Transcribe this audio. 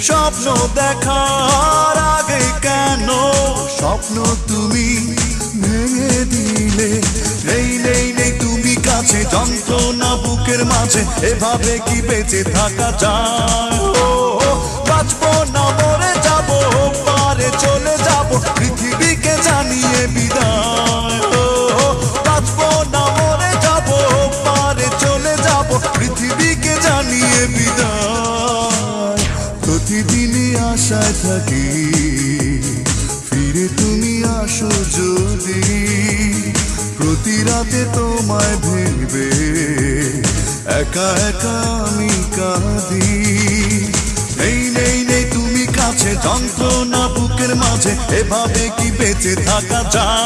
স্বপ্ন দেখার আগে কেন স্বপ্ন তুমি ভেঙে দিলে? নেই নেই নেই তুমি কাছে, যন্ত্রণা বুকের মাঝে, এভাবে কি বেঁচে থাকা যায়? ও বাঁচবো না মরে যাবো, পারে চলে যাবো, পৃথিবীকে জানিয়ে বিদায়। ও বাঁচবো না মরে যাবো, পারে চলে যাবো, পৃথিবীকে জানিয়ে বিদায়। প্রতিদিনই আশায় থাকি ফিরে তুমি আসো যদি, প্রতি রাতে তোমায় ভেবে একা একা আমি কাঁদি। নেই নেই নেই তুমি কাছে, যন্ত্রণা বুকের মাঝে, এভাবে কি বেঁচে থাকা যায়?